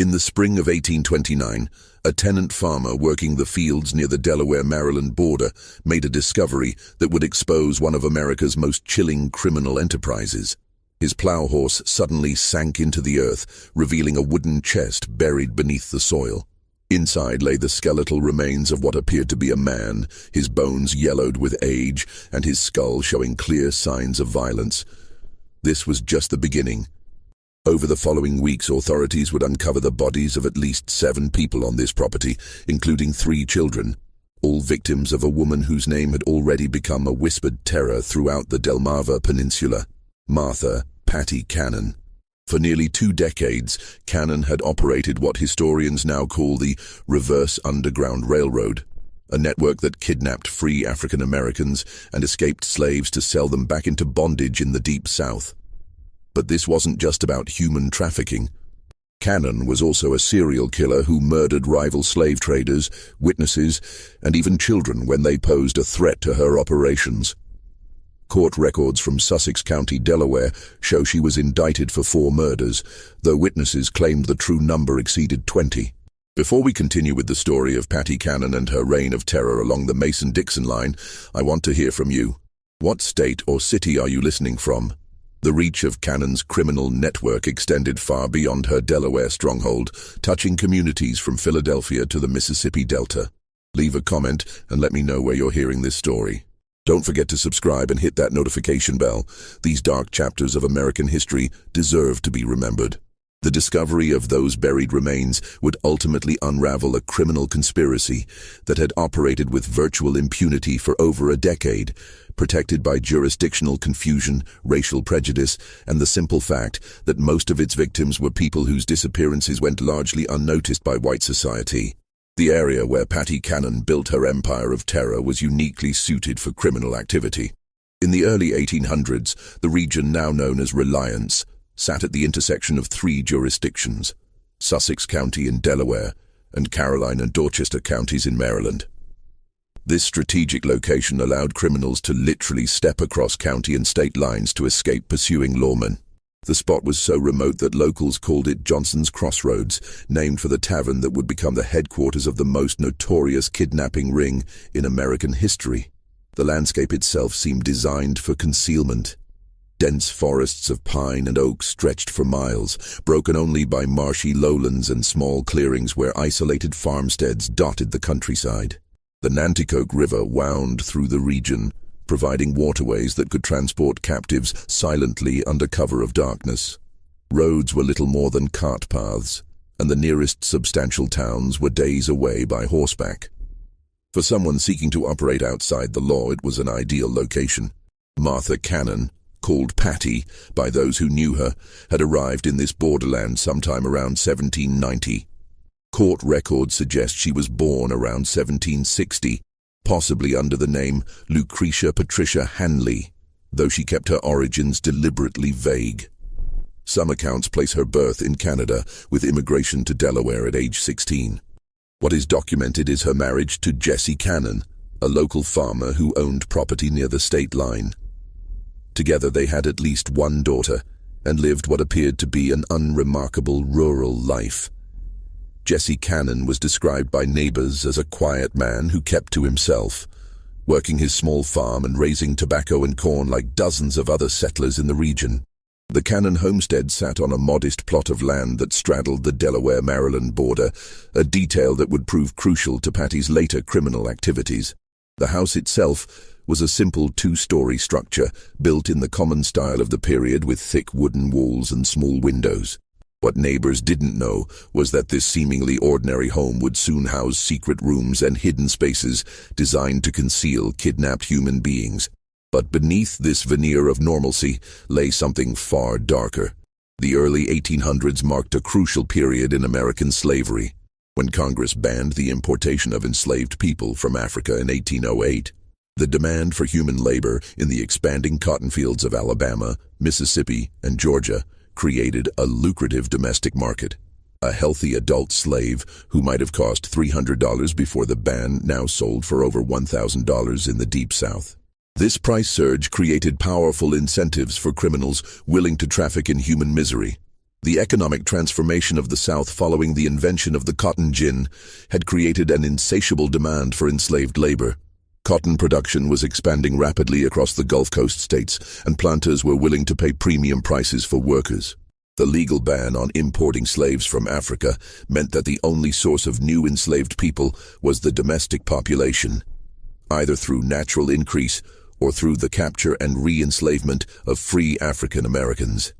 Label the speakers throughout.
Speaker 1: In the spring of 1829, a tenant farmer working the fields near the Delaware-Maryland border made a discovery that would expose one of America's most chilling criminal enterprises. His plow horse suddenly sank into the earth, revealing a wooden chest buried beneath the soil. Inside lay the skeletal remains of what appeared to be a man, his bones yellowed with age and his skull showing clear signs of violence. This was just the beginning. Over the following weeks, authorities would uncover the bodies of at least 7 people on this property, including 3 children, all victims of a woman whose name had already become a whispered terror throughout the Delmarva Peninsula, Martha "Patty" Cannon. For nearly 2 decades, Cannon had operated what historians now call the reverse underground railroad, a network that kidnapped free African Americans and escaped slaves to sell them back into bondage in the Deep South. But this wasn't just about human trafficking. Cannon was also a serial killer who murdered rival slave traders, witnesses, and even children when they posed a threat to her operations. Court records from Sussex County, Delaware, show she was indicted for 4 murders, though witnesses claimed the true number exceeded 20. Before we continue with the story of Patty Cannon and her reign of terror along the Mason-Dixon line, I want to hear from you. What state or city are you listening from? The reach of Cannon's criminal network extended far beyond her Delaware stronghold, touching communities from Philadelphia to the Mississippi Delta. Leave a comment and let me know where you're hearing this story. Don't forget to subscribe and hit that notification bell. These dark chapters of American history deserve to be remembered. The discovery of those buried remains would ultimately unravel a criminal conspiracy that had operated with virtual impunity for over a decade, protected by jurisdictional confusion, racial prejudice, and the simple fact that most of its victims were people whose disappearances went largely unnoticed by white society. The area where Patty Cannon built her empire of terror was uniquely suited for criminal activity. In the early 1800s, the region now known as Reliance sat at the intersection of 3 jurisdictions, Sussex County in Delaware and Caroline and Dorchester counties in Maryland. This strategic location allowed criminals to literally step across county and state lines to escape pursuing lawmen. The spot was so remote that locals called it Johnson's Crossroads, named for the tavern that would become the headquarters of the most notorious kidnapping ring in American history. The landscape itself seemed designed for concealment. Dense forests of pine and oak stretched for miles, broken only by marshy lowlands and small clearings where isolated farmsteads dotted the countryside. The Nanticoke River wound through the region, providing waterways that could transport captives silently under cover of darkness. Roads were little more than cart paths, and the nearest substantial towns were days away by horseback. For someone seeking to operate outside the law, it was an ideal location. Martha Cannon, called Patty by those who knew her, had arrived in this borderland sometime around 1790. Court records suggest she was born around 1760, possibly under the name Lucretia Patricia Hanley, though she kept her origins deliberately vague. Some accounts place her birth in Canada, with immigration to Delaware at age 16. What is documented is her marriage to Jesse Cannon, a local farmer who owned property near the state line. Together they had at least 1 daughter, and lived what appeared to be an unremarkable rural life. Jesse Cannon was described by neighbors as a quiet man who kept to himself, working his small farm and raising tobacco and corn like dozens of other settlers in the region. The Cannon homestead sat on a modest plot of land that straddled the Delaware-Maryland border, a detail that would prove crucial to Patty's later criminal activities. The house itself was a simple 2-story structure, built in the common style of the period with thick wooden walls and small windows. What neighbors didn't know was that this seemingly ordinary home would soon house secret rooms and hidden spaces designed to conceal kidnapped human beings. But beneath this veneer of normalcy lay something far darker. The early 1800s marked a crucial period in American slavery, when Congress banned the importation of enslaved people from Africa in 1808. The demand for human labor in the expanding cotton fields of Alabama, Mississippi, and Georgia created a lucrative domestic market. A healthy adult slave who might have cost $300 before the ban now sold for over $1,000 in the Deep South. This price surge created powerful incentives for criminals willing to traffic in human misery. The economic transformation of the South following the invention of the cotton gin had created an insatiable demand for enslaved labor. Cotton production was expanding rapidly across the Gulf Coast states, and planters were willing to pay premium prices for workers. The legal ban on importing slaves from Africa meant that the only source of new enslaved people was the domestic population, either through natural increase or through the capture and re-enslavement of free African Americans.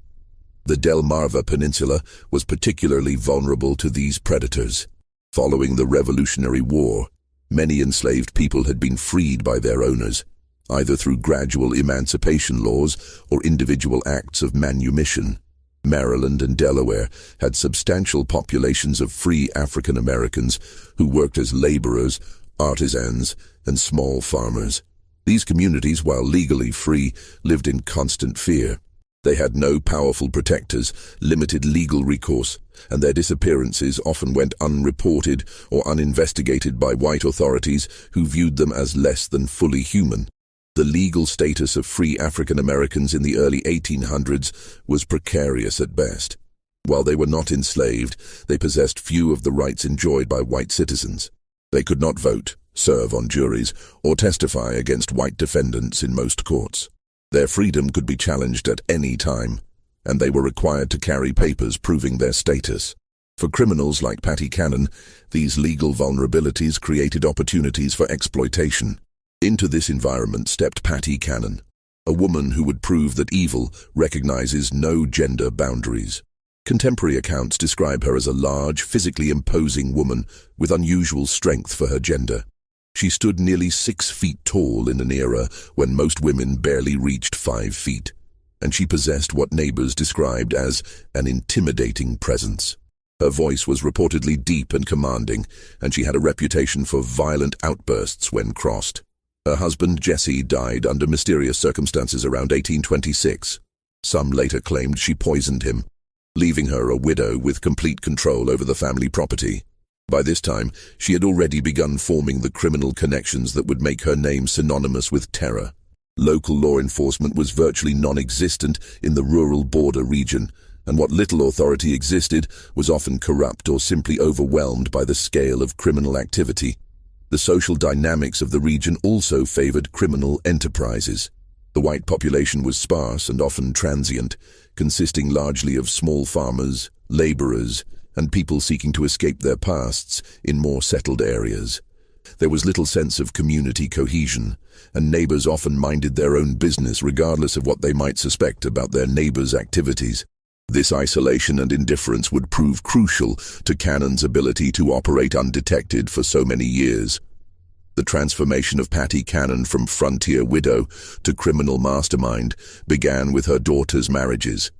Speaker 1: The Delmarva Peninsula was particularly vulnerable to these predators. Following the Revolutionary War, many enslaved people had been freed by their owners, either through gradual emancipation laws or individual acts of manumission. Maryland and Delaware had substantial populations of free African Americans who worked as laborers, artisans, and small farmers. These communities, while legally free, lived in constant fear. They had no powerful protectors, limited legal recourse, and their disappearances often went unreported or uninvestigated by white authorities who viewed them as less than fully human. The legal status of free African Americans in the early 1800s was precarious at best. While they were not enslaved, they possessed few of the rights enjoyed by white citizens. They could not vote, serve on juries, or testify against white defendants in most courts. Their freedom could be challenged at any time, and they were required to carry papers proving their status. For criminals like Patty Cannon, these legal vulnerabilities created opportunities for exploitation. Into this environment stepped Patty Cannon, a woman who would prove that evil recognizes no gender boundaries. Contemporary accounts describe her as a large, physically imposing woman with unusual strength for her gender. She stood nearly 6 feet tall in an era when most women barely reached 5 feet, and she possessed what neighbors described as an intimidating presence. Her voice was reportedly deep and commanding, and she had a reputation for violent outbursts when crossed. Her husband, Jesse, died under mysterious circumstances around 1826. Some later claimed she poisoned him, leaving her a widow with complete control over the family property. By this time, she had already begun forming the criminal connections that would make her name synonymous with terror. Local law enforcement was virtually non-existent in the rural border region, and what little authority existed was often corrupt or simply overwhelmed by the scale of criminal activity. The social dynamics of the region also favored criminal enterprises. The white population was sparse and often transient, consisting largely of small farmers, laborers, and people seeking to escape their pasts in more settled areas. There was little sense of community cohesion, and neighbors often minded their own business regardless of what they might suspect about their neighbors' activities. This isolation and indifference would prove crucial to Cannon's ability to operate undetected for so many years. The transformation of Patty Cannon from frontier widow to criminal mastermind began with her daughter's marriages.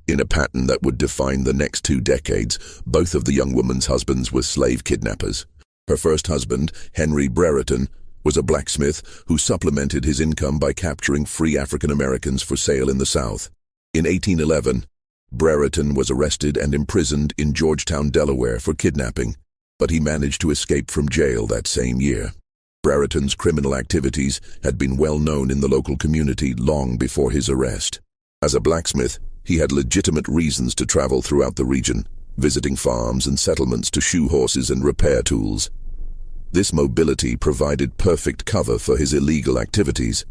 Speaker 1: In a pattern that would define the next 2 decades, both of the young woman's husbands were slave kidnappers. Her first husband, Henry Brereton, was a blacksmith who supplemented his income by capturing free African Americans for sale in the South. In 1811, Brereton was arrested and imprisoned in Georgetown, Delaware for kidnapping, but he managed to escape from jail that same year. Brereton's criminal activities had been well known in the local community long before his arrest. As a blacksmith, he had legitimate reasons to travel throughout the region, visiting farms and settlements to shoe horses and repair tools. This mobility provided perfect cover for his illegal activities.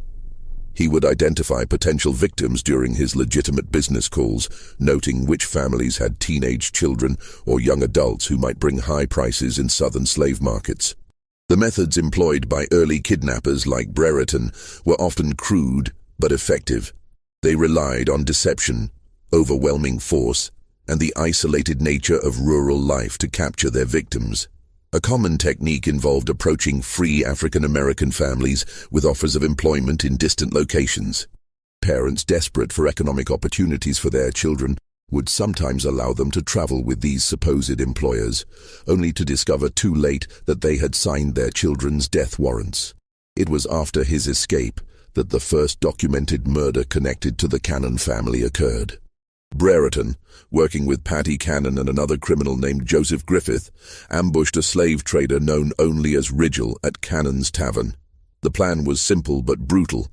Speaker 1: He would identify potential victims during his legitimate business calls, noting which families had teenage children or young adults who might bring high prices in southern slave markets. The methods employed by early kidnappers like Brereton were often crude but effective. They relied on deception, overwhelming force, and the isolated nature of rural life to capture their victims. A common technique involved approaching free African American families with offers of employment in distant locations. Parents desperate for economic opportunities for their children would sometimes allow them to travel with these supposed employers, only to discover too late that they had signed their children's death warrants. It was after his escape that the first documented murder connected to the Cannon family occurred. Brereton, working with Patty Cannon and another criminal named Joseph Griffith, ambushed a slave trader known only as Rigel at Cannon's tavern. The plan was simple but brutal.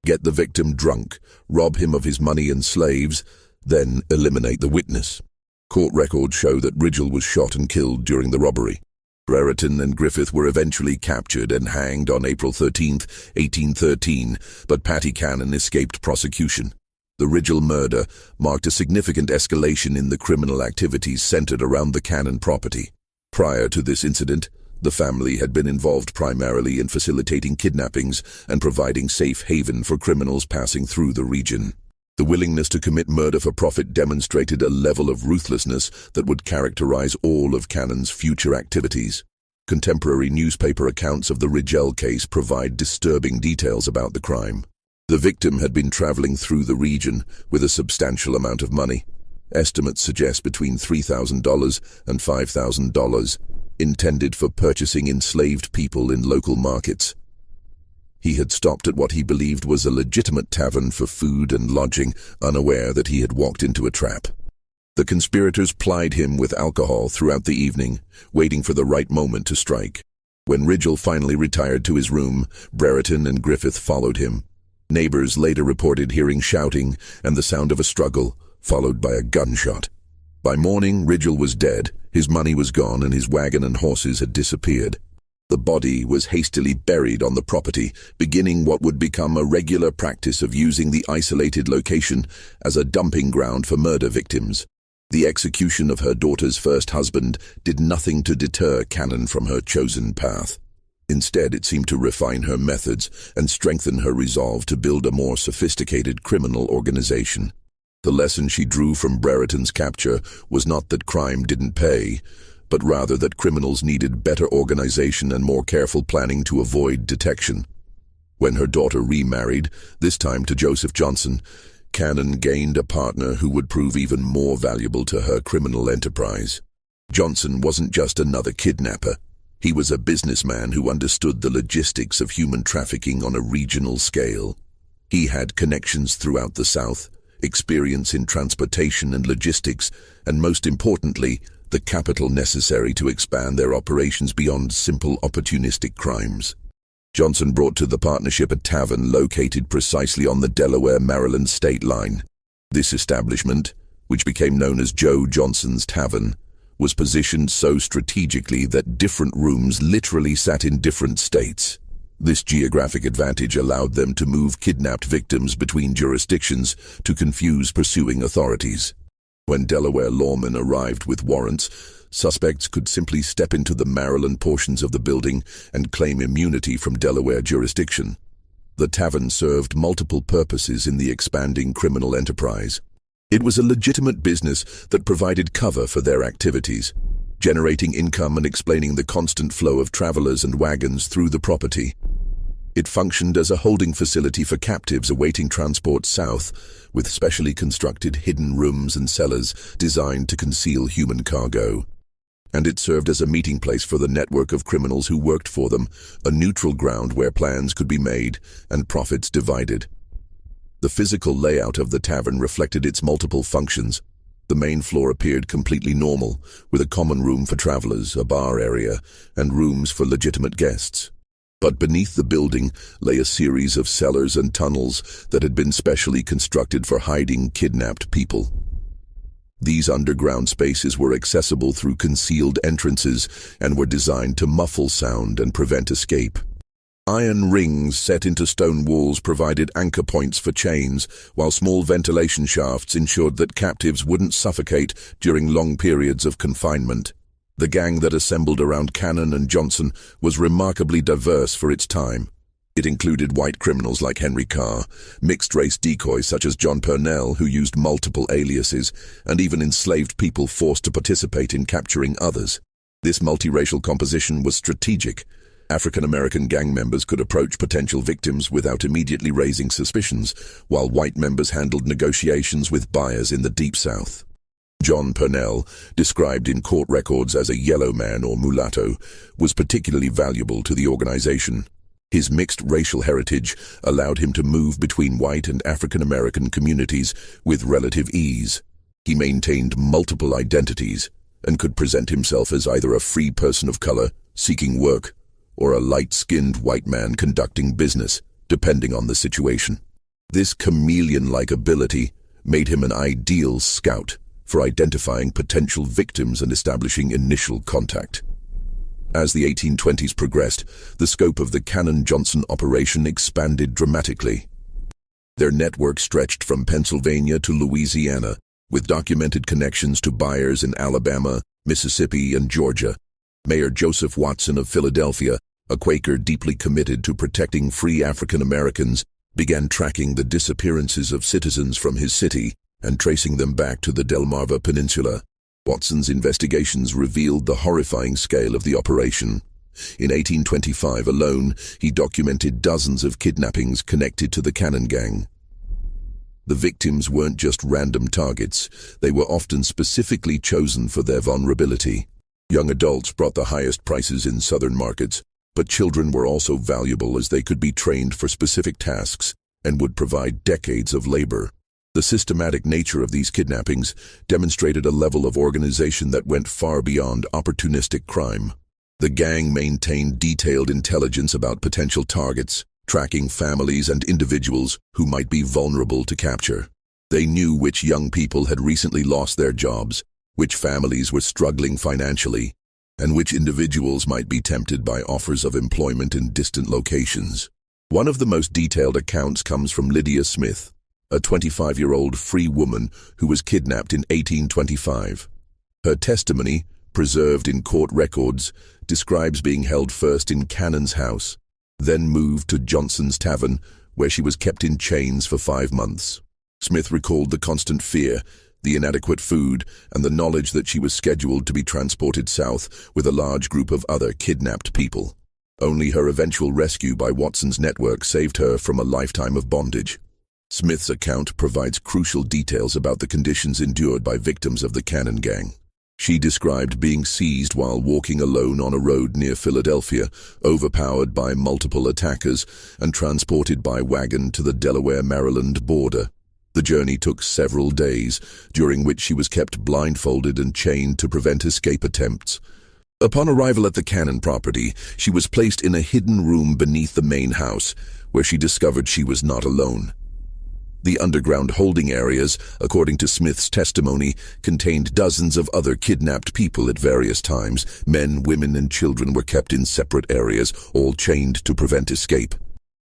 Speaker 1: Get the victim drunk, rob him of his money and slaves, then eliminate the witness. Court records show that Ridgell was shot and killed during the robbery. Brereton and Griffith were eventually captured and hanged on April 13, 1813, but Patty Cannon escaped prosecution. The Ridgell murder marked a significant escalation in the criminal activities centered around the Cannon property. Prior to this incident, the family had been involved primarily in facilitating kidnappings and providing safe haven for criminals passing through the region. The willingness to commit murder for profit demonstrated a level of ruthlessness that would characterize all of Cannon's future activities. Contemporary newspaper accounts of the Ridgell case provide disturbing details about the crime. The victim had been traveling through the region with a substantial amount of money. Estimates suggest between $3,000 and $5,000, intended for purchasing enslaved people in local markets. He had stopped at what he believed was a legitimate tavern for food and lodging, unaware that he had walked into a trap. The conspirators plied him with alcohol throughout the evening, waiting for the right moment to strike. When Ridgell finally retired to his room, Brereton and Griffith followed him. Neighbors later reported hearing shouting and the sound of a struggle, followed by a gunshot. By morning, Ridgell was dead, his money was gone, and his wagon and horses had disappeared. The body was hastily buried on the property, beginning what would become a regular practice of using the isolated location as a dumping ground for murder victims. The execution of her daughter's first husband did nothing to deter Cannon from her chosen path. Instead, it seemed to refine her methods and strengthen her resolve to build a more sophisticated criminal organization. The lesson she drew from Brereton's capture was not that crime didn't pay, but rather that criminals needed better organization and more careful planning to avoid detection. When her daughter remarried, this time to Joseph Johnson, Cannon gained a partner who would prove even more valuable to her criminal enterprise. Johnson wasn't just another kidnapper. He was a businessman who understood the logistics of human trafficking on a regional scale. He had connections throughout the South, experience in transportation and logistics, and most importantly, the capital necessary to expand their operations beyond simple opportunistic crimes. Johnson brought to the partnership a tavern located precisely on the Delaware-Maryland state line. This establishment, which became known as Joe Johnson's Tavern, was positioned so strategically that different rooms literally sat in different states. This geographic advantage allowed them to move kidnapped victims between jurisdictions to confuse pursuing authorities. When Delaware lawmen arrived with warrants, suspects could simply step into the Maryland portions of the building and claim immunity from Delaware jurisdiction. The tavern served multiple purposes in the expanding criminal enterprise. It was a legitimate business that provided cover for their activities, generating income and explaining the constant flow of travelers and wagons through the property. It functioned as a holding facility for captives awaiting transport south, with specially constructed hidden rooms and cellars designed to conceal human cargo. And it served as a meeting place for the network of criminals who worked for them, a neutral ground where plans could be made and profits divided. The physical layout of the tavern reflected its multiple functions. The main floor appeared completely normal, with a common room for travelers, a bar area, and rooms for legitimate guests. But beneath the building lay a series of cellars and tunnels that had been specially constructed for hiding kidnapped people. These underground spaces were accessible through concealed entrances and were designed to muffle sound and prevent escape. Iron rings set into stone walls provided anchor points for chains, while small ventilation shafts ensured that captives wouldn't suffocate during long periods of confinement. The gang that assembled around Cannon and Johnson was remarkably diverse for its time. It included white criminals like Henry Carr, mixed-race decoys such as John Purnell, who used multiple aliases, and even enslaved people forced to participate in capturing others. This multiracial composition was strategic. African-American gang members could approach potential victims without immediately raising suspicions, while white members handled negotiations with buyers in the Deep South. John Purnell, described in court records as a yellow man or mulatto, was particularly valuable to the organization. His mixed racial heritage allowed him to move between white and African-American communities with relative ease. He maintained multiple identities and could present himself as either a free person of color seeking work or a light-skinned white man conducting business, depending on the situation. This chameleon-like ability made him an ideal scout for identifying potential victims and establishing initial contact. As the 1820s progressed, the scope of the Cannon-Johnson operation expanded dramatically. Their network stretched from Pennsylvania to Louisiana, with documented connections to buyers in Alabama, Mississippi, and Georgia. Mayor Joseph Watson of Philadelphia, a Quaker deeply committed to protecting free African Americans, began tracking the disappearances of citizens from his city and tracing them back to the Delmarva Peninsula. Watson's investigations revealed the horrifying scale of the operation. In 1825 alone, he documented dozens of kidnappings connected to the Cannon Gang. The victims weren't just random targets, they were often specifically chosen for their vulnerability. Young adults brought the highest prices in southern markets, but children were also valuable as they could be trained for specific tasks and would provide decades of labor. The systematic nature of these kidnappings demonstrated a level of organization that went far beyond opportunistic crime. The gang maintained detailed intelligence about potential targets, tracking families and individuals who might be vulnerable to capture. They knew which young people had recently lost their jobs, which families were struggling financially, and which individuals might be tempted by offers of employment in distant locations. One of the most detailed accounts comes from Lydia Smith, a 25-year-old free woman who was kidnapped in 1825. Her testimony, preserved in court records, describes being held first in Cannon's house, then moved to Johnson's Tavern, where she was kept in chains for 5 months. Smith recalled the constant fear, the inadequate food, and the knowledge that she was scheduled to be transported south with a large group of other kidnapped people. Only her eventual rescue by Watson's network saved her from a lifetime of bondage. Smith's account provides crucial details about the conditions endured by victims of the Cannon Gang. She described being seized while walking alone on a road near Philadelphia, overpowered by multiple attackers, and transported by wagon to the Delaware-Maryland border. The journey took several days, during which she was kept blindfolded and chained to prevent escape attempts. Upon arrival at the Cannon property, she was placed in a hidden room beneath the main house, where she discovered she was not alone. The underground holding areas, according to Smith's testimony, contained dozens of other kidnapped people at various times. Men, women, and children were kept in separate areas, all chained to prevent escape.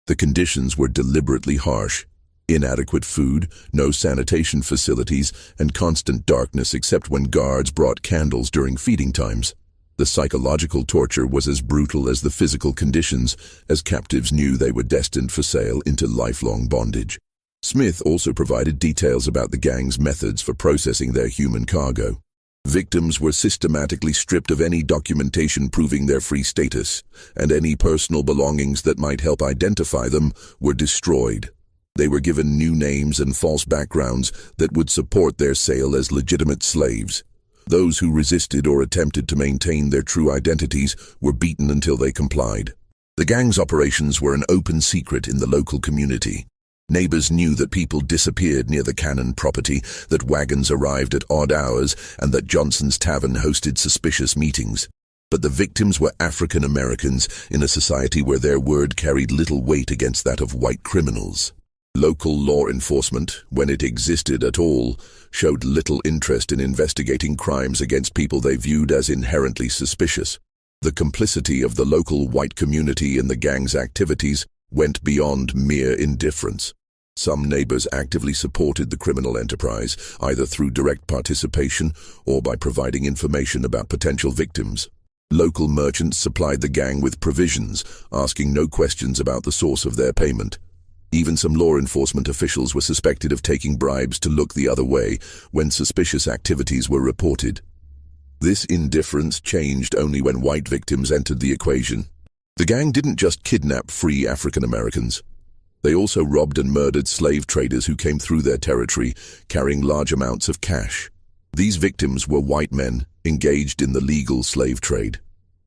Speaker 1: The conditions were deliberately harsh. Inadequate food, no sanitation facilities, and constant darkness except when guards brought candles during feeding times. The psychological torture was as brutal as the physical conditions, as captives knew they were destined for sale into lifelong bondage. Smith also provided details about the gang's methods for processing their human cargo. Victims were systematically stripped of any documentation proving their free status, and any personal belongings that might help identify them were destroyed. They were given new names and false backgrounds that would support their sale as legitimate slaves. Those who resisted or attempted to maintain their true identities were beaten until they complied. The gang's operations were an open secret in the local community. Neighbors knew that people disappeared near the Cannon property, that wagons arrived at odd hours, and that Johnson's Tavern hosted suspicious meetings. But the victims were African Americans in a society where their word carried little weight against that of white criminals. Local law enforcement, when it existed at all, showed little interest in investigating crimes against people they viewed as inherently suspicious. The complicity of the local white community in the gang's activities went beyond mere indifference. Some neighbors actively supported the criminal enterprise, either through direct participation or by providing information about potential victims. Local merchants supplied the gang with provisions, asking no questions about the source of their payment. Even some law enforcement officials were suspected of taking bribes to look the other way when suspicious activities were reported. This indifference changed only when white victims entered the equation. The gang didn't just kidnap free African Americans. They also robbed and murdered slave traders who came through their territory, carrying large amounts of cash. These victims were white men engaged in the legal slave trade,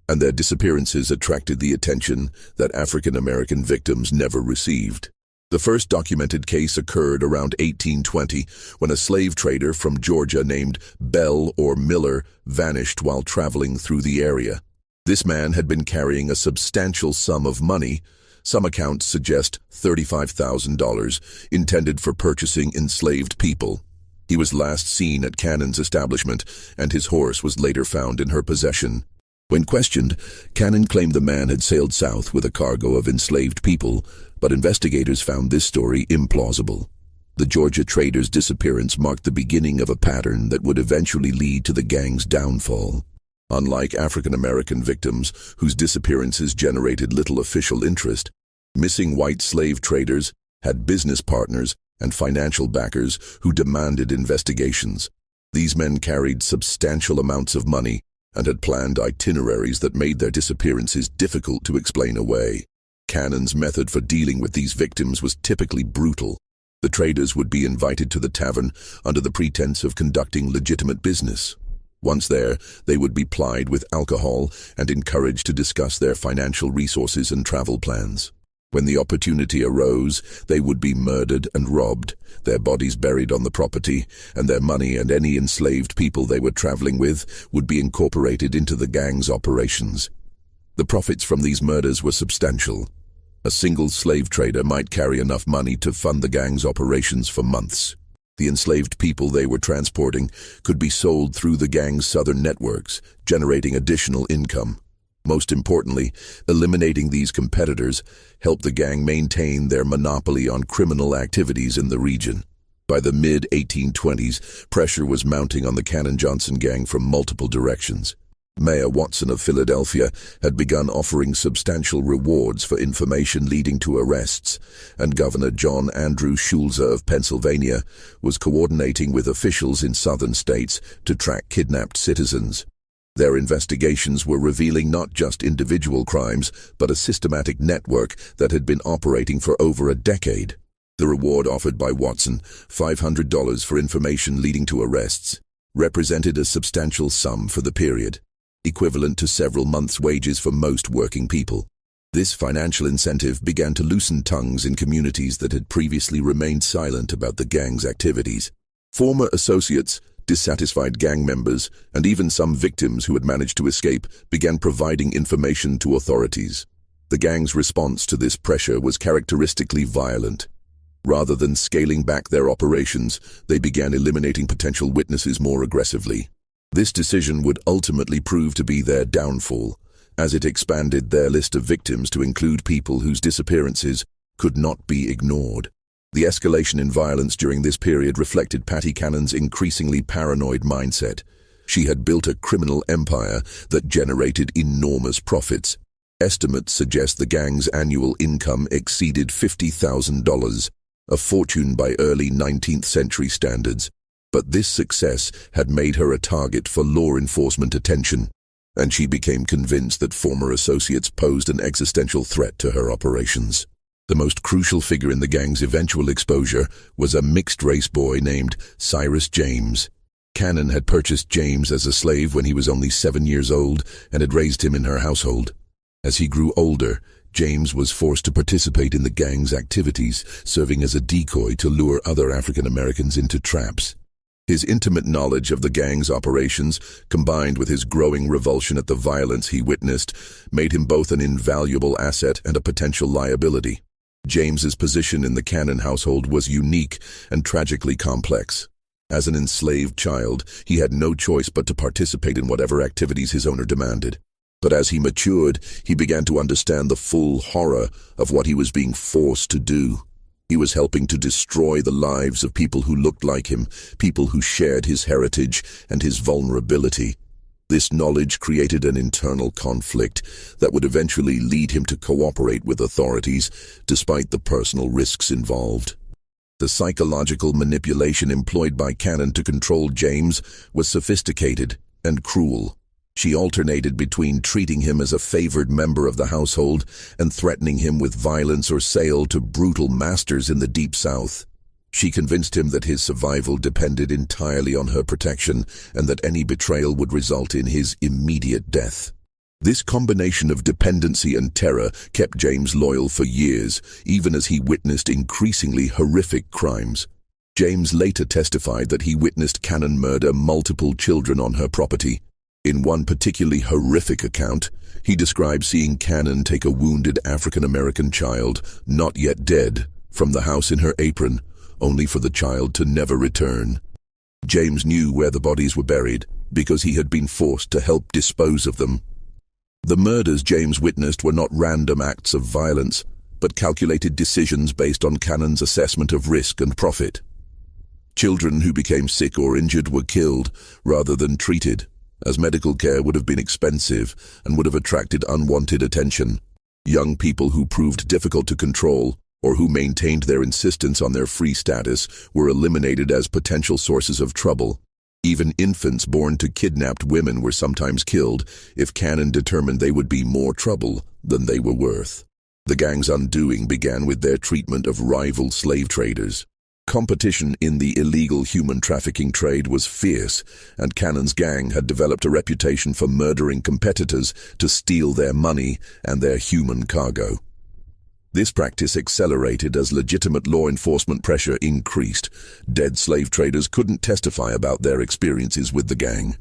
Speaker 1: and their disappearances attracted the attention that African American victims never received. The first documented case occurred around 1820 when a slave trader from Georgia named Bell or Miller vanished while traveling through the area. This man had been carrying a substantial sum of money, some accounts suggest $35,000, intended for purchasing enslaved people. He was last seen at Cannon's establishment, and his horse was later found in her possession. When questioned, Cannon claimed the man had sailed south with a cargo of enslaved people, but investigators found this story implausible. The Georgia trader's disappearance marked the beginning of a pattern that would eventually lead to the gang's downfall. Unlike African-American victims, whose disappearances generated little official interest, missing white slave traders had business partners and financial backers who demanded investigations. These men carried substantial amounts of money and had planned itineraries that made their disappearances difficult to explain away. Cannon's method for dealing with these victims was typically brutal. The traders would be invited to the tavern under the pretense of conducting legitimate business. Once there, they would be plied with alcohol and encouraged to discuss their financial resources and travel plans. When the opportunity arose, they would be murdered and robbed, their bodies buried on the property, and their money and any enslaved people they were traveling with would be incorporated into the gang's operations. The profits from these murders were substantial. A single slave trader might carry enough money to fund the gang's operations for months. The enslaved people they were transporting could be sold through the gang's southern networks, generating additional income. Most importantly, eliminating these competitors helped the gang maintain their monopoly on criminal activities in the region. By the mid-1820s, pressure was mounting on the Cannon-Johnson gang from multiple directions. Mayor Watson of Philadelphia had begun offering substantial rewards for information leading to arrests, and Governor John Andrew Schulze of Pennsylvania was coordinating with officials in southern states to track kidnapped citizens. Their investigations were revealing not just individual crimes, but a systematic network that had been operating for over a decade. The reward offered by Watson, $500 for information leading to arrests, represented a substantial sum for the period, equivalent to several months' wages for most working people. This financial incentive began to loosen tongues in communities that had previously remained silent about the gang's activities. Former associates, dissatisfied gang members, and even some victims who had managed to escape began providing information to authorities. The gang's response to this pressure was characteristically violent. Rather than scaling back their operations, they began eliminating potential witnesses more aggressively. This decision would ultimately prove to be their downfall, as it expanded their list of victims to include people whose disappearances could not be ignored. The escalation in violence during this period reflected Patty Cannon's increasingly paranoid mindset. She had built a criminal empire that generated enormous profits. Estimates suggest the gang's annual income exceeded $50,000, a fortune by early 19th century standards. But this success had made her a target for law enforcement attention, and she became convinced that former associates posed an existential threat to her operations. The most crucial figure in the gang's eventual exposure was a mixed-race boy named Cyrus James. Cannon had purchased James as a slave when he was only 7 years old and had raised him in her household. As he grew older, James was forced to participate in the gang's activities, serving as a decoy to lure other African Americans into traps. His intimate knowledge of the gang's operations, combined with his growing revulsion at the violence he witnessed, made him both an invaluable asset and a potential liability. James's position in the Cannon household was unique and tragically complex. As an enslaved child, he had no choice but to participate in whatever activities his owner demanded. But as he matured, he began to understand the full horror of what he was being forced to do. He was helping to destroy the lives of people who looked like him, people who shared his heritage and his vulnerability. This knowledge created an internal conflict that would eventually lead him to cooperate with authorities, despite the personal risks involved. The psychological manipulation employed by Cannon to control James was sophisticated and cruel. She alternated between treating him as a favored member of the household and threatening him with violence or sale to brutal masters in the Deep South. She convinced him that his survival depended entirely on her protection and that any betrayal would result in his immediate death. This combination of dependency and terror kept James loyal for years, even as he witnessed increasingly horrific crimes. James later testified that he witnessed Cannon murder multiple children on her property. In one particularly horrific account, he described seeing Cannon take a wounded African-American child, not yet dead, from the house in her apron, only for the child to never return. James knew where the bodies were buried because he had been forced to help dispose of them. The murders James witnessed were not random acts of violence, but calculated decisions based on Cannon's assessment of risk and profit. Children who became sick or injured were killed rather than treated, as medical care would have been expensive and would have attracted unwanted attention. Young people who proved difficult to control or who maintained their insistence on their free status were eliminated as potential sources of trouble. Even infants born to kidnapped women were sometimes killed if Cannon determined they would be more trouble than they were worth. The gang's undoing began with their treatment of rival slave traders. Competition in the illegal human trafficking trade was fierce, and Cannon's gang had developed a reputation for murdering competitors to steal their money and their human cargo. This practice accelerated as legitimate law enforcement pressure increased. Dead slave traders couldn't testify about their experiences with the gang.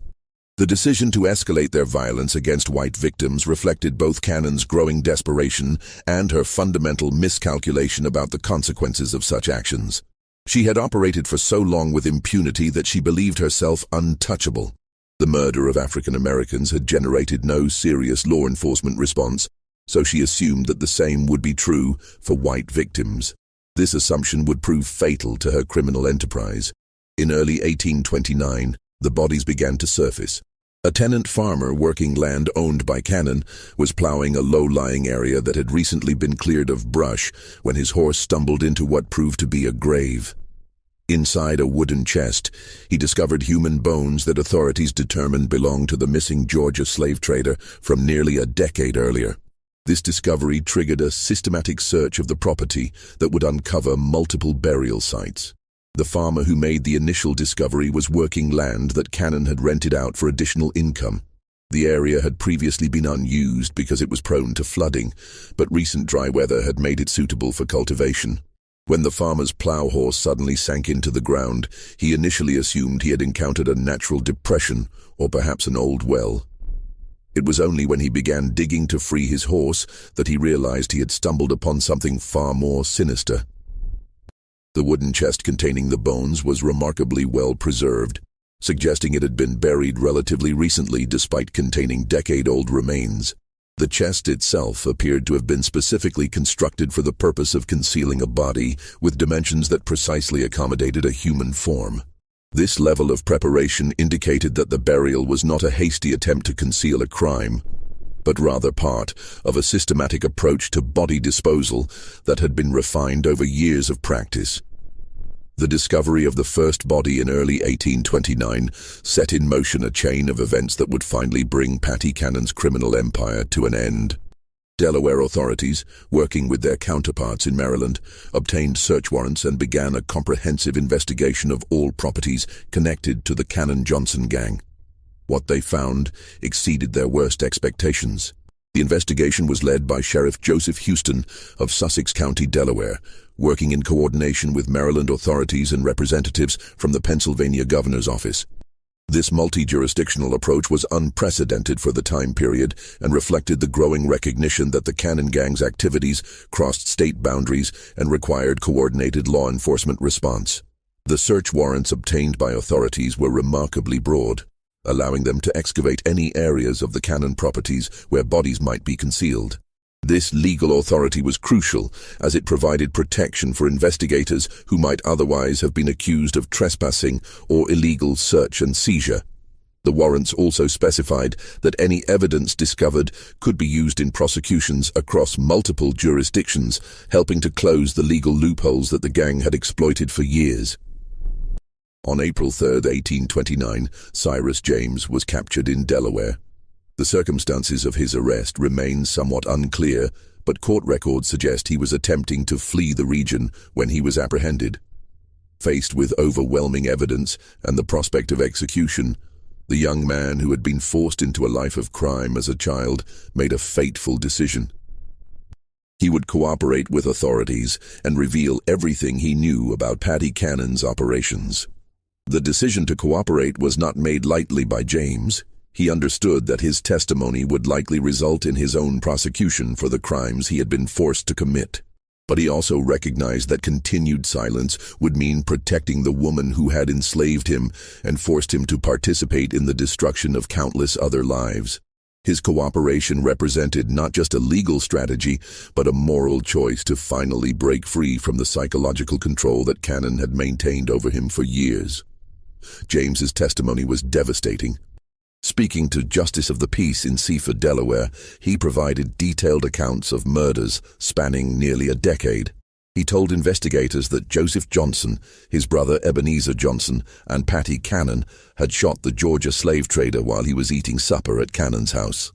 Speaker 1: The decision to escalate their violence against white victims reflected both Cannon's growing desperation and her fundamental miscalculation about the consequences of such actions. She had operated for so long with impunity that she believed herself untouchable. The murder of African Americans had generated no serious law enforcement response, so she assumed that the same would be true for white victims. This assumption would prove fatal to her criminal enterprise. In early 1829, the bodies began to surface. A tenant farmer working land owned by Cannon was plowing a low-lying area that had recently been cleared of brush when his horse stumbled into what proved to be a grave. Inside a wooden chest, he discovered human bones that authorities determined belonged to the missing Georgia slave trader from nearly a decade earlier. This discovery triggered a systematic search of the property that would uncover multiple burial sites. The farmer who made the initial discovery was working land that Cannon had rented out for additional income. The area had previously been unused because it was prone to flooding, but recent dry weather had made it suitable for cultivation. When the farmer's plow horse suddenly sank into the ground, he initially assumed he had encountered a natural depression or perhaps an old well. It was only when he began digging to free his horse that he realized he had stumbled upon something far more sinister. The wooden chest containing the bones was remarkably well preserved, suggesting it had been buried relatively recently despite containing decade-old remains. The chest itself appeared to have been specifically constructed for the purpose of concealing a body with dimensions that precisely accommodated a human form. This level of preparation indicated that the burial was not a hasty attempt to conceal a crime, but rather part of a systematic approach to body disposal that had been refined over years of practice. The discovery of the first body in early 1829 set in motion a chain of events that would finally bring Patty Cannon's criminal empire to an end. Delaware authorities, working with their counterparts in Maryland, obtained search warrants and began a comprehensive investigation of all properties connected to the Cannon-Johnson gang. What they found exceeded their worst expectations. The investigation was led by Sheriff Joseph Houston of Sussex County, Delaware, working in coordination with Maryland authorities and representatives from the Pennsylvania governor's office. This multi-jurisdictional approach was unprecedented for the time period and reflected the growing recognition that the Cannon gang's activities crossed state boundaries and required coordinated law enforcement response. The search warrants obtained by authorities were remarkably broad, allowing them to excavate any areas of the Cannon properties where bodies might be concealed. This legal authority was crucial as it provided protection for investigators who might otherwise have been accused of trespassing or illegal search and seizure. The warrants also specified that any evidence discovered could be used in prosecutions across multiple jurisdictions, helping to close the legal loopholes that the gang had exploited for years. On April 3, 1829, Cyrus James was captured in Delaware. The circumstances of his arrest remain somewhat unclear, but court records suggest he was attempting to flee the region when he was apprehended. Faced with overwhelming evidence and the prospect of execution, the young man who had been forced into a life of crime as a child made a fateful decision. He would cooperate with authorities and reveal everything he knew about Patty Cannon's operations. The decision to cooperate was not made lightly by James. He understood that his testimony would likely result in his own prosecution for the crimes he had been forced to commit. But he also recognized that continued silence would mean protecting the woman who had enslaved him and forced him to participate in the destruction of countless other lives. His cooperation represented not just a legal strategy, but a moral choice to finally break free from the psychological control that Cannon had maintained over him for years. James's testimony was devastating. Speaking to Justice of the Peace in Seaford, Delaware, he provided detailed accounts of murders spanning nearly a decade. He told investigators that Joseph Johnson, his brother Ebenezer Johnson, and Patty Cannon had shot the Georgia slave trader while he was eating supper at Cannon's house.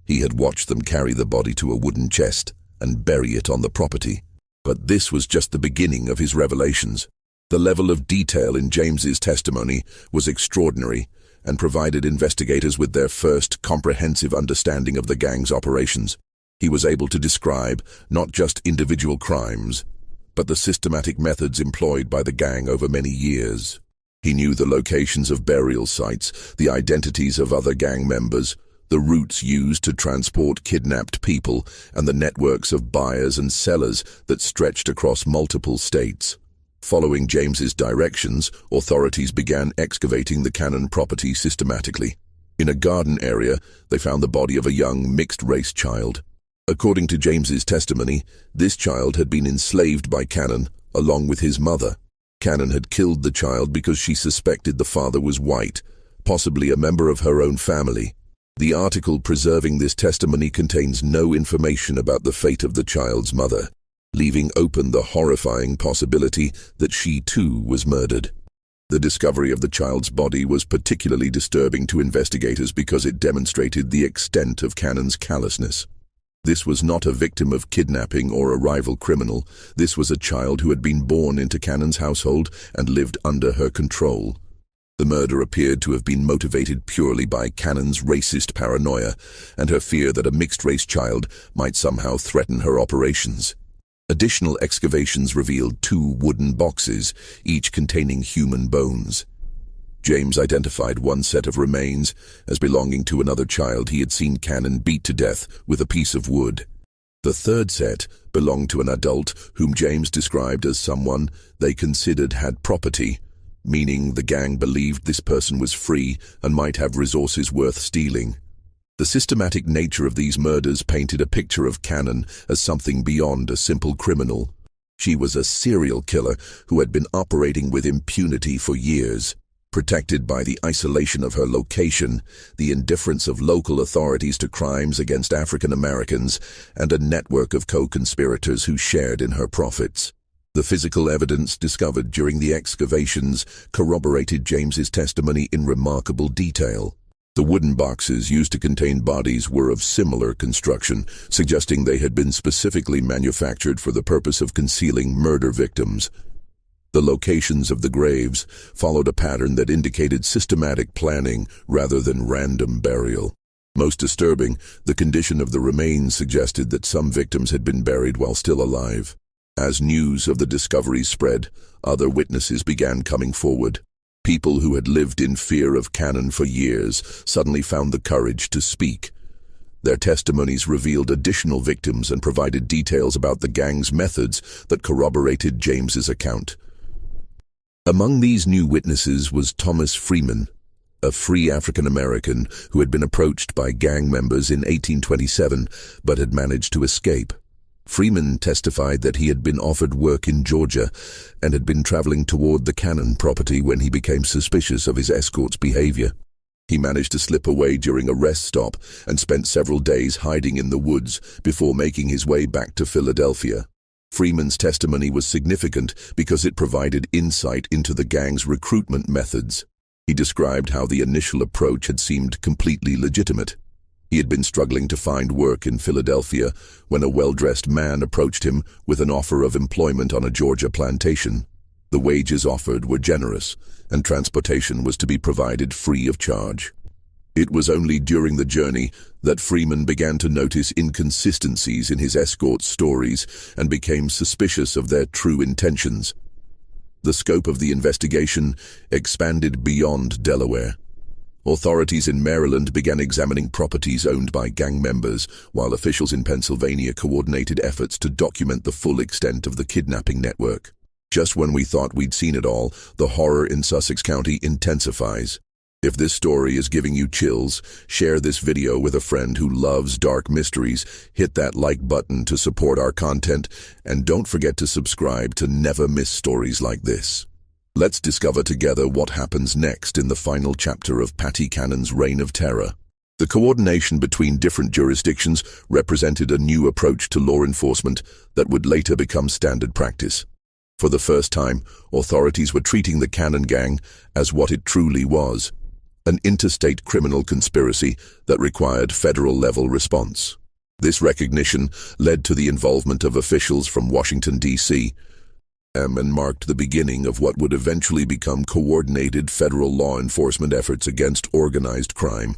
Speaker 1: He had watched them carry the body to a wooden chest and bury it on the property. But this was just the beginning of his revelations. The level of detail in James's testimony was extraordinary and provided investigators with their first comprehensive understanding of the gang's operations. He was able to describe not just individual crimes, but the systematic methods employed by the gang over many years. He knew the locations of burial sites, the identities of other gang members, the routes used to transport kidnapped people, and the networks of buyers and sellers that stretched across multiple states. Following James's directions, authorities began excavating the Cannon property systematically. In a garden area, they found the body of a young mixed-race child. According to James's testimony, this child had been enslaved by Cannon, along with his mother. Cannon had killed the child because she suspected the father was white, possibly a member of her own family. The article preserving this testimony contains no information about the fate of the child's mother, leaving open the horrifying possibility that she too was murdered. The discovery of the child's body was particularly disturbing to investigators because it demonstrated the extent of Cannon's callousness. This was not a victim of kidnapping or a rival criminal. This was a child who had been born into Cannon's household and lived under her control. The murder appeared to have been motivated purely by Cannon's racist paranoia and her fear that a mixed-race child might somehow threaten her operations. Additional excavations revealed 2 wooden boxes, each containing human bones. James identified one set of remains as belonging to another child he had seen Cannon beat to death with a piece of wood. The third set belonged to an adult whom James described as someone they considered had property, meaning the gang believed this person was free and might have resources worth stealing. The systematic nature of these murders painted a picture of Cannon as something beyond a simple criminal. She was a serial killer who had been operating with impunity for years. Protected by the isolation of her location, the indifference of local authorities to crimes against African Americans, and a network of co-conspirators who shared in her profits. The physical evidence discovered during the excavations corroborated James's testimony in remarkable detail. The wooden boxes used to contain bodies were of similar construction, suggesting they had been specifically manufactured for the purpose of concealing murder victims. The locations of the graves followed a pattern that indicated systematic planning rather than random burial. Most disturbing, the condition of the remains suggested that some victims had been buried while still alive. As news of the discoveries spread, other witnesses began coming forward. People who had lived in fear of Cannon for years suddenly found the courage to speak. Their testimonies revealed additional victims and provided details about the gang's methods that corroborated James's account. Among these new witnesses was Thomas Freeman, a free African American who had been approached by gang members in 1827 but had managed to escape. Freeman testified that he had been offered work in Georgia and had been traveling toward the Cannon property when he became suspicious of his escort's behavior. He managed to slip away during a rest stop and spent several days hiding in the woods before making his way back to Philadelphia. Freeman's testimony was significant because it provided insight into the gang's recruitment methods. He described how the initial approach had seemed completely legitimate. He had been struggling to find work in Philadelphia when a well-dressed man approached him with an offer of employment on a Georgia plantation. The wages offered were generous, and transportation was to be provided free of charge. It was only during the journey that Freeman began to notice inconsistencies in his escort's stories and became suspicious of their true intentions. The scope of the investigation expanded beyond Delaware. Authorities in Maryland began examining properties owned by gang members, while officials in Pennsylvania coordinated efforts to document the full extent of the kidnapping network. Just when we thought we'd seen it all, the horror in Sussex County intensifies. If this story is giving you chills, share this video with a friend who loves dark mysteries, hit that like button to support our content, and don't forget to subscribe to never miss stories like this. Let's discover together what happens next in the final chapter of Patty Cannon's reign of terror. The coordination between different jurisdictions represented a new approach to law enforcement that would later become standard practice. For the first time, authorities were treating the Cannon gang as what it truly was, an interstate criminal conspiracy that required federal-level response. This recognition led to the involvement of officials from Washington, D.C., and marked the beginning of what would eventually become coordinated federal law enforcement efforts against organized crime.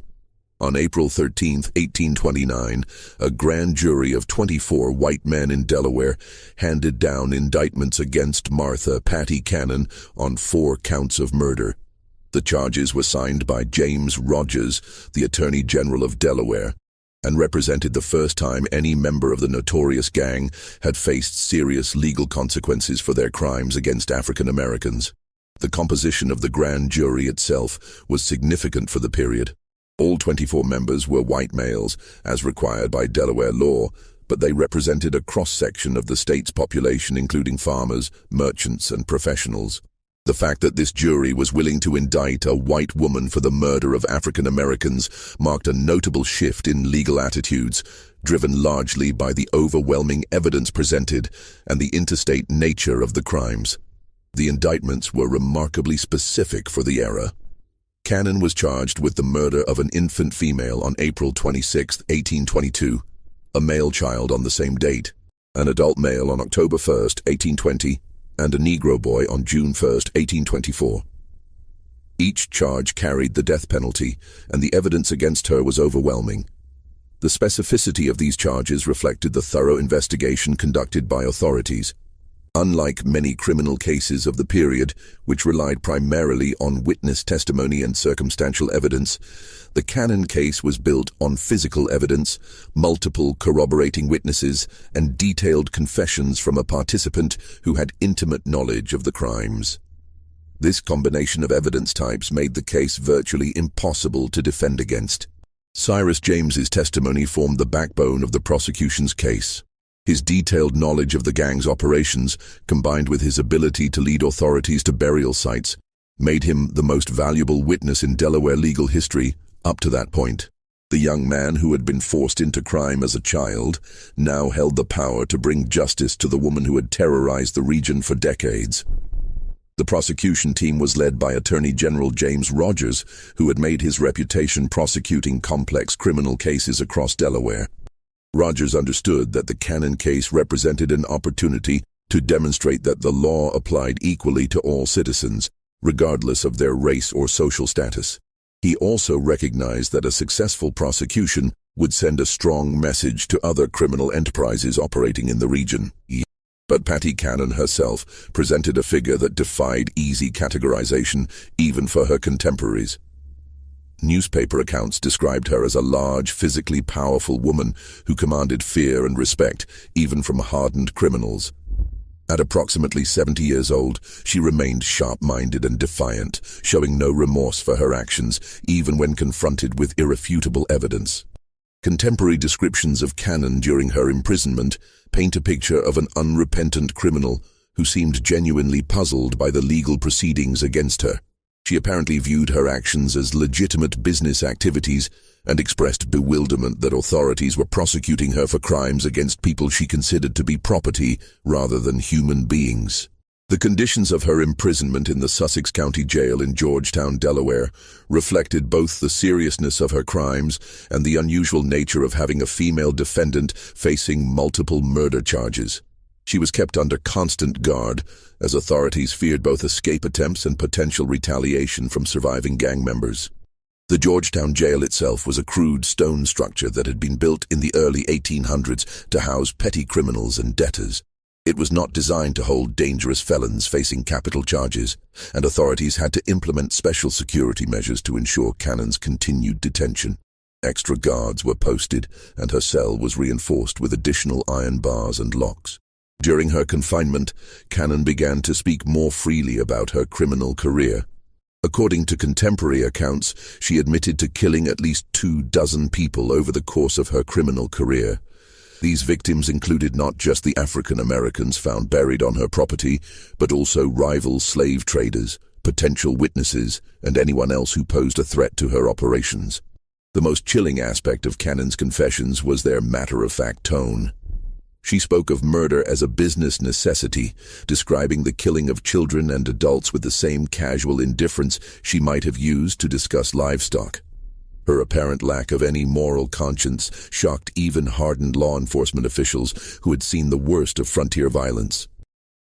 Speaker 1: On April 13, 1829, a grand jury of 24 white men in Delaware handed down indictments against Martha Patty Cannon on 4 counts of murder. The charges were signed by James Rogers, the Attorney General of Delaware, and represented the first time any member of the notorious gang had faced serious legal consequences for their crimes against African Americans. The composition of the grand jury itself was significant for the period. All 24 members were white males, as required by Delaware law, but they represented a cross-section of the state's population, including farmers, merchants, and professionals. The fact that this jury was willing to indict a white woman for the murder of African Americans marked a notable shift in legal attitudes, driven largely by the overwhelming evidence presented and the interstate nature of the crimes. The indictments were remarkably specific for the era. Cannon was charged with the murder of an infant female on April 26, 1822, a male child on the same date, an adult male on October 1, 1820, and a Negro boy on June 1, 1824. Each charge carried the death penalty, and the evidence against her was overwhelming. The specificity of these charges reflected the thorough investigation conducted by authorities. Unlike many criminal cases of the period, which relied primarily on witness testimony and circumstantial evidence, the Cannon case was built on physical evidence, multiple corroborating witnesses, and detailed confessions from a participant who had intimate knowledge of the crimes. This combination of evidence types made the case virtually impossible to defend against. Cyrus James's testimony formed the backbone of the prosecution's case. His detailed knowledge of the gang's operations, combined with his ability to lead authorities to burial sites, made him the most valuable witness in Delaware legal history up to that point. The young man who had been forced into crime as a child now held the power to bring justice to the woman who had terrorized the region for decades. The prosecution team was led by Attorney General James Rogers, who had made his reputation prosecuting complex criminal cases across Delaware. Rogers understood that the Cannon case represented an opportunity to demonstrate that the law applied equally to all citizens, regardless of their race or social status. He also recognized that a successful prosecution would send a strong message to other criminal enterprises operating in the region. But Patty Cannon herself presented a figure that defied easy categorization, even for her contemporaries. Newspaper accounts described her as a large, physically powerful woman who commanded fear and respect, even from hardened criminals. At approximately 70 years old, she remained sharp-minded and defiant, showing no remorse for her actions, even when confronted with irrefutable evidence. Contemporary descriptions of Cannon during her imprisonment paint a picture of an unrepentant criminal who seemed genuinely puzzled by the legal proceedings against her. She apparently viewed her actions as legitimate business activities and expressed bewilderment that authorities were prosecuting her for crimes against people she considered to be property rather than human beings. The conditions of her imprisonment in the Sussex County Jail in Georgetown, Delaware, reflected both the seriousness of her crimes and the unusual nature of having a female defendant facing multiple murder charges. She was kept under constant guard, as authorities feared both escape attempts and potential retaliation from surviving gang members. The Georgetown jail itself was a crude stone structure that had been built in the early 1800s to house petty criminals and debtors. It was not designed to hold dangerous felons facing capital charges, and authorities had to implement special security measures to ensure Cannon's continued detention. Extra guards were posted, and her cell was reinforced with additional iron bars and locks. During her confinement, Cannon began to speak more freely about her criminal career. According to contemporary accounts, she admitted to killing at least 24 people over the course of her criminal career. These victims included not just the African Americans found buried on her property, but also rival slave traders, potential witnesses, and anyone else who posed a threat to her operations. The most chilling aspect of Cannon's confessions was their matter-of-fact tone. She spoke of murder as a business necessity, describing the killing of children and adults with the same casual indifference she might have used to discuss livestock. Her apparent lack of any moral conscience shocked even hardened law enforcement officials who had seen the worst of frontier violence.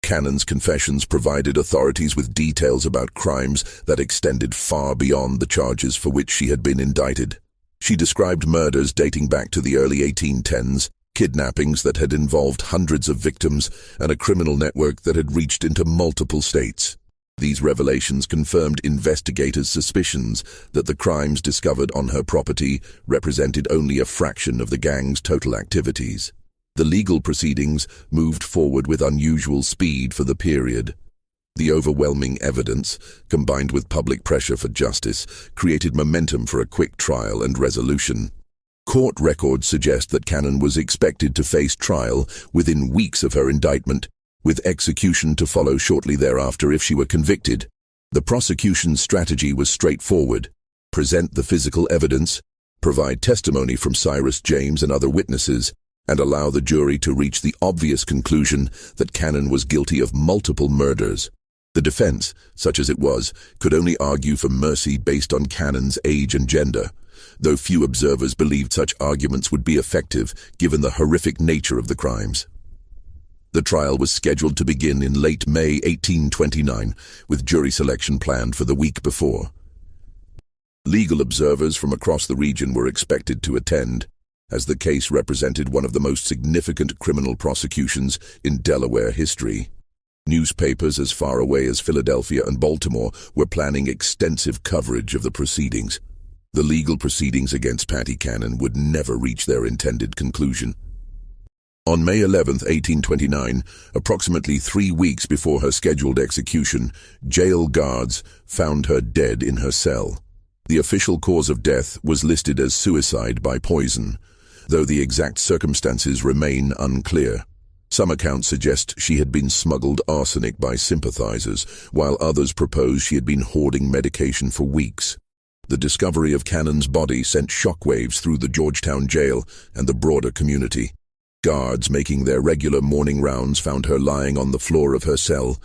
Speaker 1: Cannon's confessions provided authorities with details about crimes that extended far beyond the charges for which she had been indicted. She described murders dating back to the early 1810s, kidnappings that had involved hundreds of victims, and a criminal network that had reached into multiple states. These revelations confirmed investigators' suspicions that the crimes discovered on her property represented only a fraction of the gang's total activities. The legal proceedings moved forward with unusual speed for the period. The overwhelming evidence, combined with public pressure for justice, created momentum for a quick trial and resolution. Court records suggest that Cannon was expected to face trial within weeks of her indictment, with execution to follow shortly thereafter if she were convicted. The prosecution's strategy was straightforward: present the physical evidence, provide testimony from Cyrus James and other witnesses, and allow the jury to reach the obvious conclusion that Cannon was guilty of multiple murders. The defense, such as it was, could only argue for mercy based on Cannon's age and gender, though few observers believed such arguments would be effective given the horrific nature of the crimes. The trial was scheduled to begin in late May 1829, with jury selection planned for the week before. Legal observers from across the region were expected to attend, as the case represented one of the most significant criminal prosecutions in Delaware history. Newspapers as far away as Philadelphia and Baltimore were planning extensive coverage of the proceedings. The legal proceedings against Patty Cannon would never reach their intended conclusion. On May 11, 1829, approximately 3 weeks before her scheduled execution, jail guards found her dead in her cell. The official cause of death was listed as suicide by poison, though the exact circumstances remain unclear. Some accounts suggest she had been smuggled arsenic by sympathizers, while others propose she had been hoarding medication for weeks. The discovery of Cannon's body sent shockwaves through the Georgetown jail and the broader community. Guards making their regular morning rounds found her lying on the floor of her cell,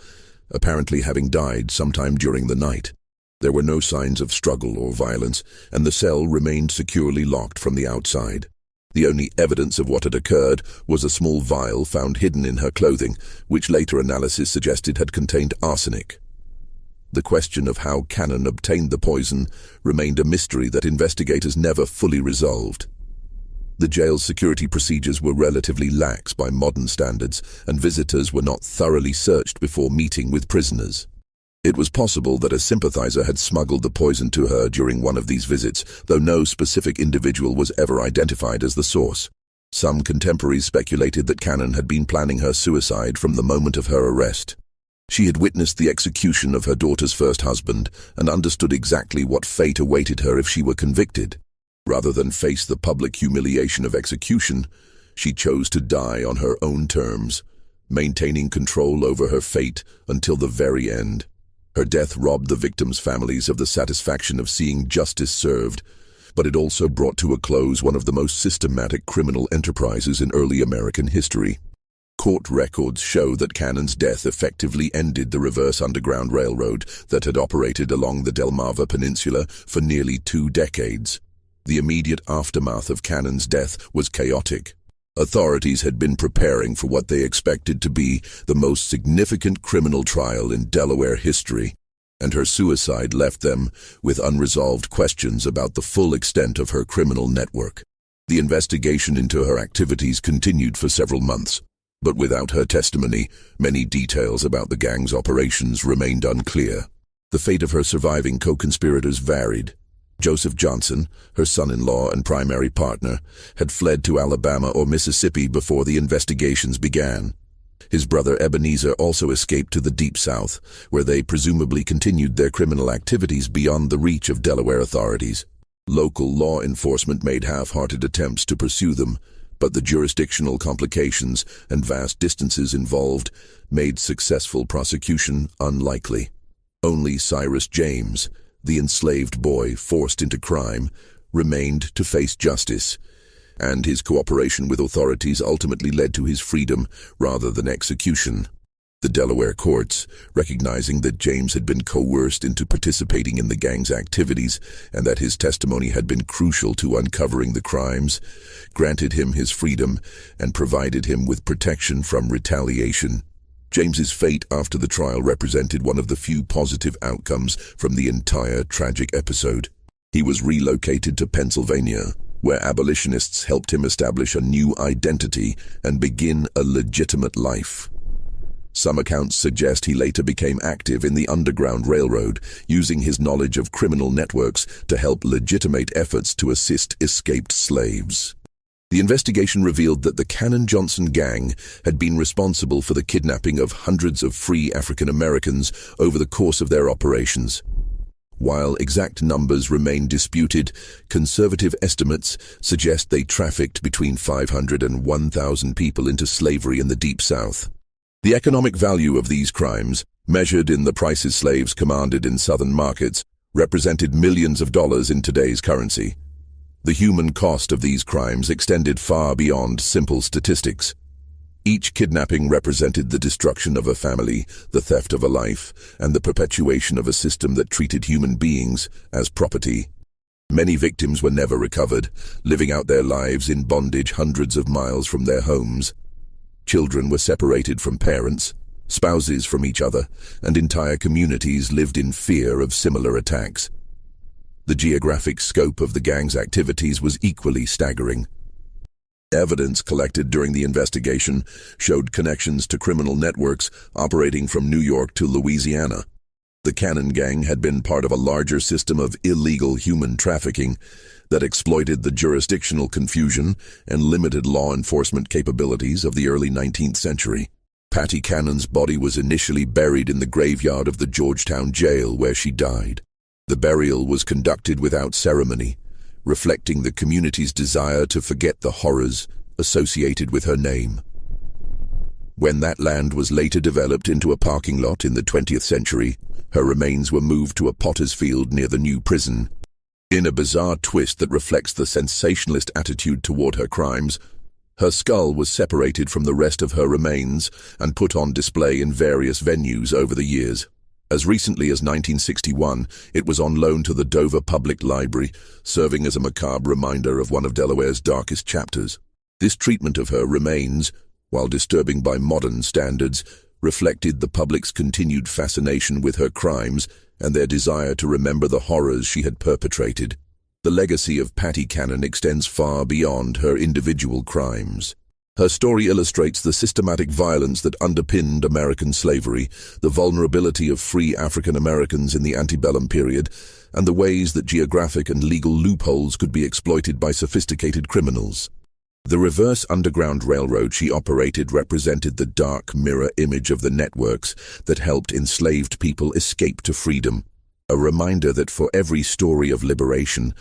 Speaker 1: apparently having died sometime during the night. There were no signs of struggle or violence, and the cell remained securely locked from the outside. The only evidence of what had occurred was a small vial found hidden in her clothing, which later analysis suggested had contained arsenic. The question of how Cannon obtained the poison remained a mystery that investigators never fully resolved. The jail's security procedures were relatively lax by modern standards, and visitors were not thoroughly searched before meeting with prisoners. It was possible that a sympathizer had smuggled the poison to her during one of these visits, though no specific individual was ever identified as the source. Some contemporaries speculated that Cannon had been planning her suicide from the moment of her arrest. She had witnessed the execution of her daughter's first husband and understood exactly what fate awaited her if she were convicted. Rather than face the public humiliation of execution, she chose to die on her own terms, maintaining control over her fate until the very end. Her death robbed the victims' families of the satisfaction of seeing justice served, but it also brought to a close one of the most systematic criminal enterprises in early American history. Court records show that Cannon's death effectively ended the reverse Underground Railroad that had operated along the Delmarva Peninsula for nearly 2 decades. The immediate aftermath of Cannon's death was chaotic. Authorities had been preparing for what they expected to be the most significant criminal trial in Delaware history, and her suicide left them with unresolved questions about the full extent of her criminal network. The investigation into her activities continued for several months, But without her testimony, many details about the gang's operations remained unclear. The fate of her surviving co-conspirators varied. Joseph Johnson, her son-in-law and primary partner, had fled to Alabama or Mississippi before the investigations began. His brother Ebenezer also escaped to the Deep South, where they presumably continued their criminal activities beyond the reach of Delaware authorities. Local law enforcement made half-hearted attempts to pursue them, but the jurisdictional complications and vast distances involved made successful prosecution unlikely. Only Cyrus James, the enslaved boy forced into crime, remained to face justice, and his cooperation with authorities ultimately led to his freedom rather than execution. The Delaware courts, recognizing that James had been coerced into participating in the gang's activities and that his testimony had been crucial to uncovering the crimes, granted him his freedom and provided him with protection from retaliation. James's fate after the trial represented one of the few positive outcomes from the entire tragic episode. He was relocated to Pennsylvania, where abolitionists helped him establish a new identity and begin a legitimate life. Some accounts suggest he later became active in the Underground Railroad, using his knowledge of criminal networks to help legitimate efforts to assist escaped slaves. The investigation revealed that the Cannon-Johnson gang had been responsible for the kidnapping of hundreds of free African Americans over the course of their operations. While exact numbers remain disputed, conservative estimates suggest they trafficked between 500 and 1,000 people into slavery in the Deep South. The economic value of these crimes, measured in the prices slaves commanded in southern markets, represented millions of dollars in today's currency. The human cost of these crimes extended far beyond simple statistics. Each kidnapping represented the destruction of a family, the theft of a life, and the perpetuation of a system that treated human beings as property. Many victims were never recovered, living out their lives in bondage hundreds of miles from their homes. Children were separated from parents, spouses from each other, and entire communities lived in fear of similar attacks. The geographic scope of the gang's activities was equally staggering. Evidence collected during the investigation showed connections to criminal networks operating from New York to Louisiana. The Cannon gang had been part of a larger system of illegal human trafficking that exploited the jurisdictional confusion and limited law enforcement capabilities of the early 19th century. Patty Cannon's body was initially buried in the graveyard of the Georgetown jail where she died. The burial was conducted without ceremony, reflecting the community's desire to forget the horrors associated with her name. When that land was later developed into a parking lot in the 20th century, her remains were moved to a potter's field near the new prison. In a bizarre twist that reflects the sensationalist attitude toward her crimes, her skull was separated from the rest of her remains and put on display in various venues over the years. As recently as 1961, it was on loan to the Dover Public Library, serving as a macabre reminder of one of Delaware's darkest chapters. This treatment of her remains, while disturbing by modern standards, reflected the public's continued fascination with her crimes and their desire to remember the horrors she had perpetrated. The legacy of Patty Cannon extends far beyond her individual crimes. Her story illustrates the systematic violence that underpinned American slavery, the vulnerability of free African Americans in the antebellum period, and the ways that geographic and legal loopholes could be exploited by sophisticated criminals. The reverse Underground Railroad she operated represented the dark mirror image of the networks that helped enslaved people escape to freedom. A reminder that for every story of liberation,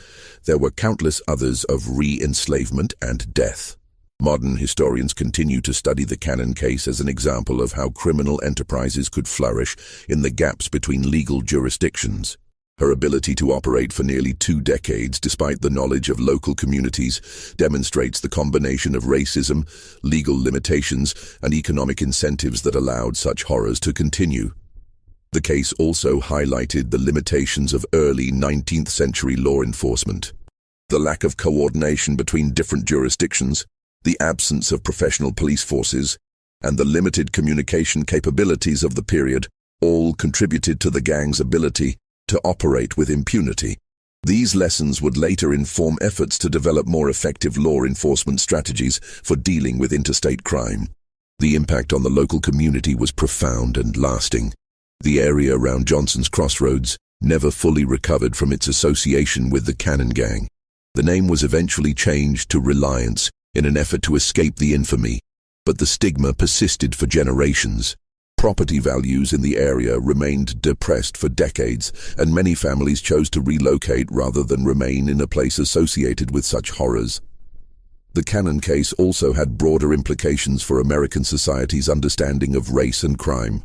Speaker 1: there were countless others of re-enslavement and death. Modern historians continue to study the Cannon case as an example of how criminal enterprises could flourish in the gaps between legal jurisdictions. Her ability to operate for nearly 2 decades despite the knowledge of local communities demonstrates the combination of racism, legal limitations, and economic incentives that allowed such horrors to continue. The case also highlighted the limitations of early 19th century law enforcement. The lack of coordination between different jurisdictions, the absence of professional police forces, and the limited communication capabilities of the period all contributed to the gang's ability to operate with impunity. These lessons would later inform efforts to develop more effective law enforcement strategies for dealing with interstate crime. The impact on the local community was profound and lasting. The area around Johnson's Crossroads never fully recovered from its association with the Cannon Gang. The name was eventually changed to Reliance in an effort to escape the infamy, but the stigma persisted for generations. Property values in the area remained depressed for decades, and many families chose to relocate rather than remain in a place associated with such horrors. The Cannon case also had broader implications for American society's understanding of race and crime.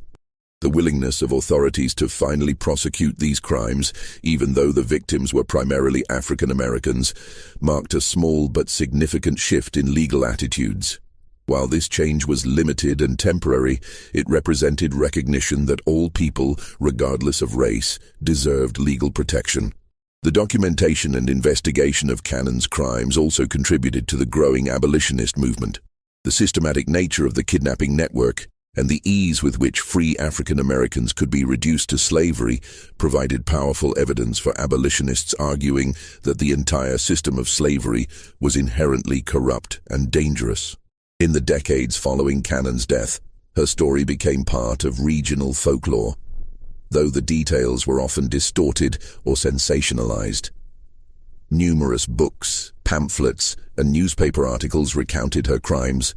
Speaker 1: The willingness of authorities to finally prosecute these crimes, even though the victims were primarily African Americans, marked a small but significant shift in legal attitudes. While this change was limited and temporary, it represented recognition that all people, regardless of race, deserved legal protection. The documentation and investigation of Cannon's crimes also contributed to the growing abolitionist movement. The systematic nature of the kidnapping network and the ease with which free African Americans could be reduced to slavery provided powerful evidence for abolitionists arguing that the entire system of slavery was inherently corrupt and dangerous. In the decades following Cannon's death, her story became part of regional folklore, though the details were often distorted or sensationalized. Numerous books, pamphlets, and newspaper articles recounted her crimes,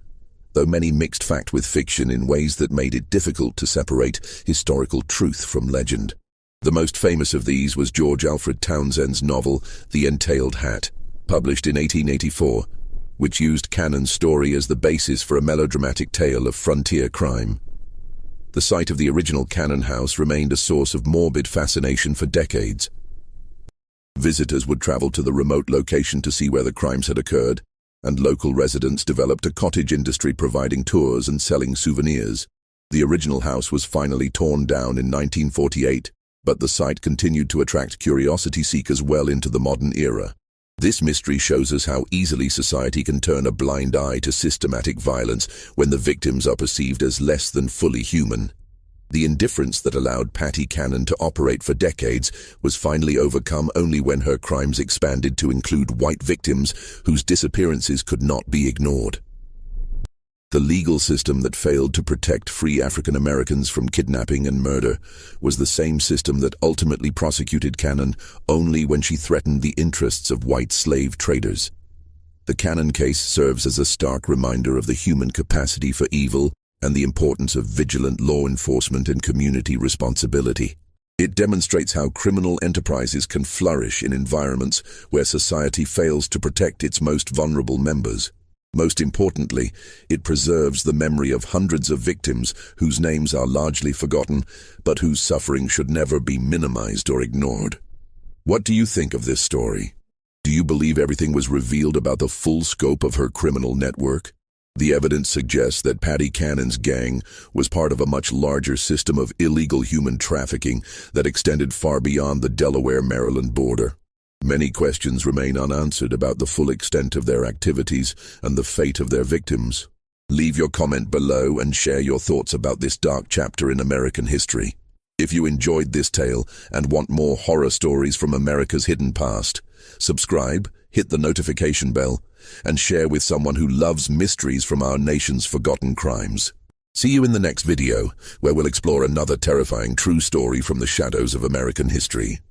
Speaker 1: though many mixed fact with fiction in ways that made it difficult to separate historical truth from legend. The most famous of these was George Alfred Townsend's novel, The Entailed Hat, published in 1884, which used Cannon's story as the basis for a melodramatic tale of frontier crime. The site of the original Cannon house remained a source of morbid fascination for decades. Visitors would travel to the remote location to see where the crimes had occurred, and local residents developed a cottage industry providing tours and selling souvenirs. The original house was finally torn down in 1948, but the site continued to attract curiosity seekers well into the modern era. This mystery shows us how easily society can turn a blind eye to systematic violence when the victims are perceived as less than fully human. The indifference that allowed Patty Cannon to operate for decades was finally overcome only when her crimes expanded to include white victims whose disappearances could not be ignored. The legal system that failed to protect free African Americans from kidnapping and murder was the same system that ultimately prosecuted Cannon only when she threatened the interests of white slave traders. The Cannon case serves as a stark reminder of the human capacity for evil and the importance of vigilant law enforcement and community responsibility. It demonstrates how criminal enterprises can flourish in environments where society fails to protect its most vulnerable members. Most importantly, it preserves the memory of hundreds of victims whose names are largely forgotten, but whose suffering should never be minimized or ignored. What do you think of this story? Do you believe everything was revealed about the full scope of her criminal network? The evidence suggests that Patty Cannon's gang was part of a much larger system of illegal human trafficking that extended far beyond the Delaware-Maryland border. Many questions remain unanswered about the full extent of their activities and the fate of their victims. Leave your comment below and share your thoughts about this dark chapter in American history. If you enjoyed this tale and want more horror stories from America's hidden past, subscribe, hit the notification bell, and share with someone who loves mysteries from our nation's forgotten crimes. See you in the next video, where we'll explore another terrifying true story from the shadows of American history.